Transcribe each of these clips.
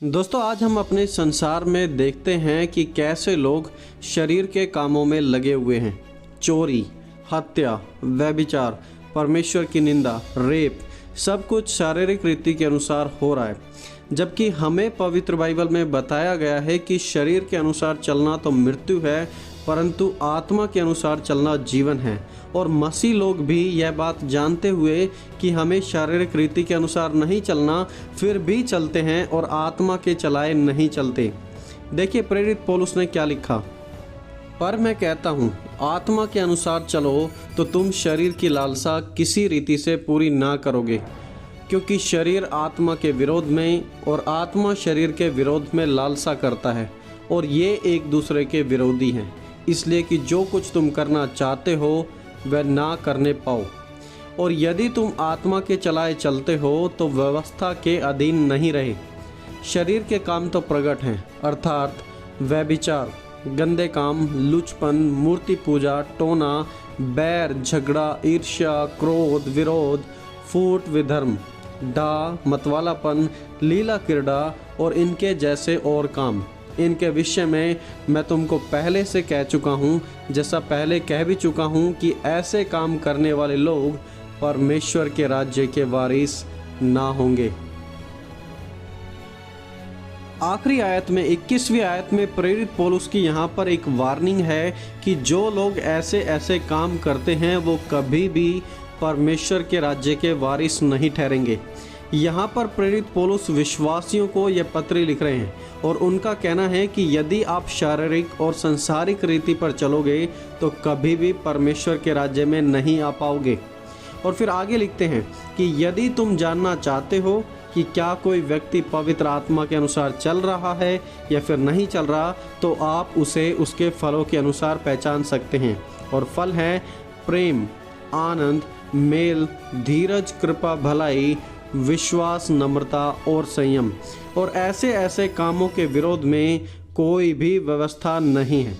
दोस्तों, आज हम अपने संसार में देखते हैं कि कैसे लोग शरीर के कामों में लगे हुए हैं। चोरी, हत्या, व्यभिचार, परमेश्वर की निंदा, रेप, सब कुछ शारीरिक रीति के अनुसार हो रहा है। जबकि हमें पवित्र बाइबल में बताया गया है कि शरीर के अनुसार चलना तो मृत्यु है, परंतु आत्मा के अनुसार चलना जीवन है। और मसीह लोग भी यह बात जानते हुए कि हमें शारीरिक रीति के अनुसार नहीं चलना, फिर भी चलते हैं और आत्मा के चलाए नहीं चलते। देखिए प्रेरित पौलुस ने क्या लिखा। पर मैं कहता हूँ, आत्मा के अनुसार चलो तो तुम शरीर की लालसा किसी रीति से पूरी ना करोगे, क्योंकि शरीर आत्मा के विरोध में और आत्मा शरीर के विरोध में लालसा करता है, और ये एक दूसरे के विरोधी हैं, इसलिए कि जो कुछ तुम करना चाहते हो वह ना करने पाओ। और यदि तुम आत्मा के चलाए चलते हो तो व्यवस्था के अधीन नहीं रहे। शरीर के काम तो प्रकट हैं, अर्थात व्यभिचार, गंदे काम, लुचपन, मूर्ति पूजा, टोना, बैर, झगड़ा, ईर्ष्या, क्रोध, विरोध, फूट, विधर्म, डा, मतवालापन, लीला क्रीड़ा और इनके जैसे और काम। इनके विषय में मैं तुमको पहले से कह चुका हूँ, जैसा पहले कह भी चुका हूँ कि ऐसे काम करने वाले लोग परमेश्वर के राज्य के वारिस ना होंगे। आखिरी आयत में 21वीं आयत में प्रेरित पौलुस की यहाँ पर एक वार्निंग है कि जो लोग ऐसे ऐसे काम करते हैं वो कभी भी परमेश्वर के राज्य के वारिस नहीं ठहरेंगे। यहाँ पर प्रेरित पौलुस विश्वासियों को यह पत्र लिख रहे हैं और उनका कहना है कि यदि आप शारीरिक और संसारिक रीति पर चलोगे तो कभी भी परमेश्वर के राज्य में नहीं आ पाओगे। और फिर आगे लिखते हैं कि यदि तुम जानना चाहते हो कि क्या कोई व्यक्ति पवित्र आत्मा के अनुसार चल रहा है या फिर नहीं चल रहा, तो आप उसे उसके फलों के अनुसार पहचान सकते हैं। और फल है प्रेम, आनंद, मेल, धीरज, कृपा, भलाई, विश्वास, नम्रता और संयम। और ऐसे ऐसे कामों के विरोध में कोई भी व्यवस्था नहीं है।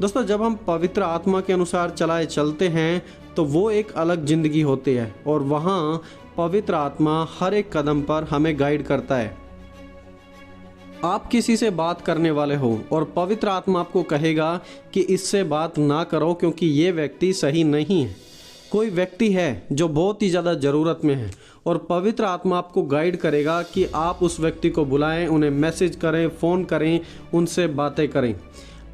दोस्तों, जब हम पवित्र आत्मा के अनुसार चलाए चलते हैं तो वो एक अलग ज़िंदगी होती है और वहाँ पवित्र आत्मा हर एक कदम पर हमें गाइड करता है। आप किसी से बात करने वाले हो और पवित्र आत्मा आपको कहेगा कि इससे बात ना करो क्योंकि ये व्यक्ति सही नहीं है। कोई व्यक्ति है जो बहुत ही ज़्यादा ज़रूरत में है और पवित्र आत्मा आपको गाइड करेगा कि आप उस व्यक्ति को बुलाएं, उन्हें मैसेज करें, फ़ोन करें, उनसे बातें करें।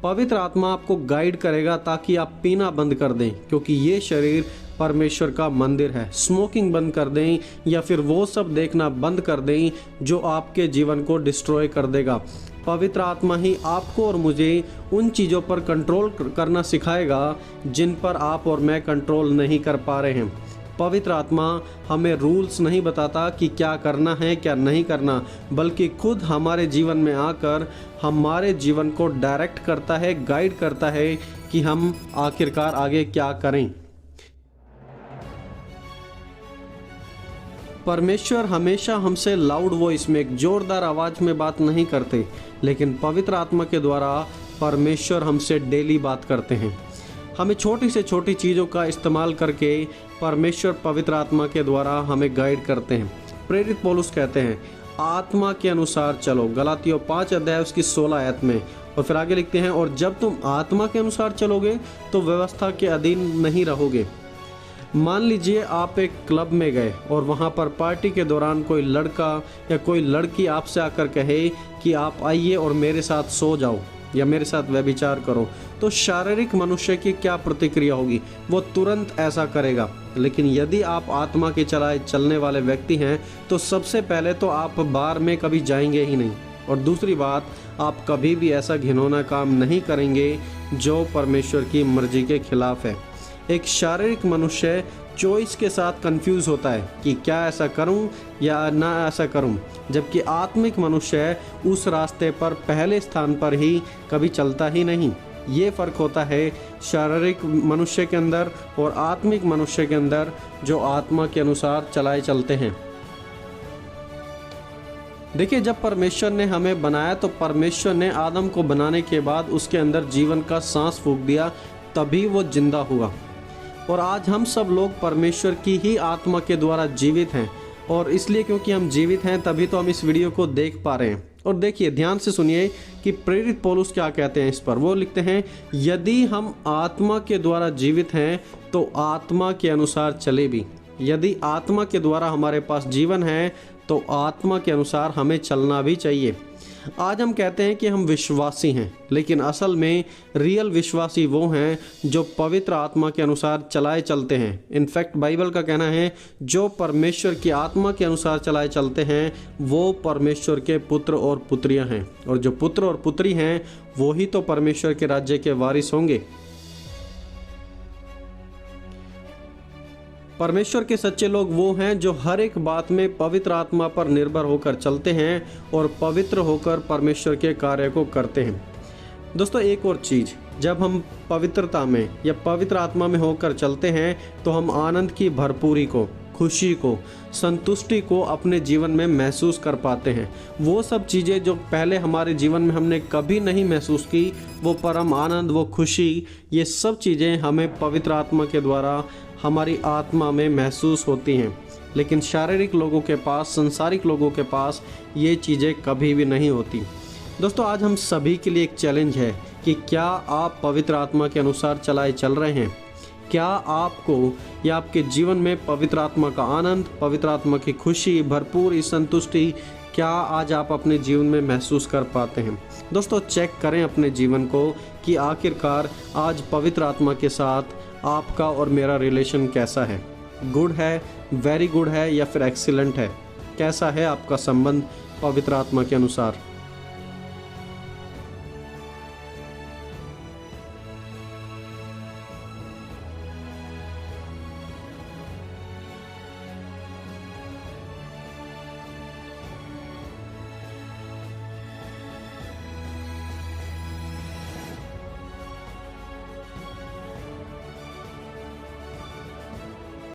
पवित्र आत्मा आपको गाइड करेगा ताकि आप पीना बंद कर दें, क्योंकि ये शरीर परमेश्वर का मंदिर है। स्मोकिंग बंद कर दें या फिर वो सब देखना बंद कर दें जो आपके जीवन को डिस्ट्रॉय कर देगा। पवित्र आत्मा ही आपको और मुझे उन चीज़ों पर कंट्रोल करना सिखाएगा जिन पर आप और मैं कंट्रोल नहीं कर पा रहे हैं। पवित्र आत्मा हमें रूल्स नहीं बताता कि क्या करना है क्या नहीं करना, बल्कि खुद हमारे जीवन में आकर हमारे जीवन को डायरेक्ट करता है, गाइड करता है कि हम आखिरकार आगे क्या करें। परमेश्वर हमेशा हमसे लाउड वॉइस में, एक जोरदार आवाज़ में बात नहीं करते, लेकिन पवित्र आत्मा के द्वारा परमेश्वर हमसे डेली बात करते हैं। हमें छोटी से छोटी चीज़ों का इस्तेमाल करके परमेश्वर पवित्र आत्मा के द्वारा हमें गाइड करते हैं। प्रेरित पौलुस कहते हैं आत्मा के अनुसार चलो, गलातियों 5 अध्याय उसकी 16 आयत में। और फिर आगे लिखते हैं, और जब तुम आत्मा के अनुसार चलोगे तो व्यवस्था के अधीन नहीं रहोगे। मान लीजिए आप एक क्लब में गए और वहाँ पर पार्टी के दौरान कोई लड़का या कोई लड़की आपसे आकर कहे कि आप आइए और मेरे साथ सो जाओ या मेरे साथ व्यभिचार करो, तो शारीरिक मनुष्य की क्या प्रतिक्रिया होगी? वो तुरंत ऐसा करेगा। लेकिन यदि आप आत्मा के चलाए चलने वाले व्यक्ति हैं तो सबसे पहले तो आप बार में कभी जाएंगे ही नहीं, और दूसरी बात, आप कभी भी ऐसा घिनौना काम नहीं करेंगे जो परमेश्वर की मर्जी के खिलाफ है। एक शारीरिक मनुष्य चॉइस के साथ कंफ्यूज होता है कि क्या ऐसा करूं या ना ऐसा करूं, जबकि आत्मिक मनुष्य उस रास्ते पर पहले स्थान पर ही कभी चलता ही नहीं। ये फ़र्क होता है शारीरिक मनुष्य के अंदर और आत्मिक मनुष्य के अंदर, जो आत्मा के अनुसार चलाए चलते हैं। देखिए, जब परमेश्वर ने हमें बनाया तो परमेश्वर ने आदम को बनाने के बाद उसके अंदर जीवन का सांस फूंक दिया, तभी वो जिंदा हुआ। और आज हम सब लोग परमेश्वर की ही आत्मा के द्वारा जीवित हैं, और इसलिए क्योंकि हम जीवित हैं तभी तो हम इस वीडियो को देख पा रहे हैं। और देखिए ध्यान से सुनिए कि प्रेरित पौलुस क्या कहते हैं इस पर। वो लिखते हैं, यदि हम आत्मा के द्वारा जीवित हैं तो आत्मा के अनुसार चले भी। यदि आत्मा के द्वारा हमारे पास जीवन है तो आत्मा के अनुसार हमें चलना भी चाहिए। आज हम कहते हैं कि हम विश्वासी हैं, लेकिन असल में रियल विश्वासी वो हैं जो पवित्र आत्मा के अनुसार चलाए चलते हैं। इनफैक्ट बाइबल का कहना है, जो परमेश्वर की आत्मा के अनुसार चलाए चलते हैं वो परमेश्वर के पुत्र और पुत्रियां हैं, और जो पुत्र और पुत्री हैं वो ही तो परमेश्वर के राज्य के वारिस होंगे। परमेश्वर के सच्चे लोग वो हैं जो हर एक बात में पवित्र आत्मा पर निर्भर होकर चलते हैं और पवित्र होकर परमेश्वर के कार्य को करते हैं। दोस्तों एक और चीज़, जब हम पवित्रता में या पवित्र आत्मा में होकर चलते हैं तो हम आनंद की भरपूरी को, खुशी को, संतुष्टि को अपने जीवन में महसूस कर पाते हैं। वो सब चीज़ें जो पहले हमारे जीवन में हमने कभी नहीं महसूस की, वो परम आनंद, वो खुशी, ये सब चीज़ें हमें पवित्र आत्मा के द्वारा हमारी आत्मा में महसूस होती हैं। लेकिन शारीरिक लोगों के पास, संसारिक लोगों के पास ये चीज़ें कभी भी नहीं होती। दोस्तों आज हम सभी के लिए एक चैलेंज है कि क्या आप पवित्र आत्मा के अनुसार चलाए चल रहे हैं? क्या आपको या आपके जीवन में पवित्र आत्मा का आनंद, पवित्र आत्मा की खुशी, भरपूर संतुष्टि, क्या आज आप अपने जीवन में महसूस कर पाते हैं? दोस्तों चेक करें अपने जीवन को कि आखिरकार आज पवित्र आत्मा के साथ आपका और मेरा रिलेशन कैसा है। गुड है, वेरी गुड है या फिर एक्सीलेंट है? कैसा है आपका संबंध पवित्र आत्मा के अनुसार?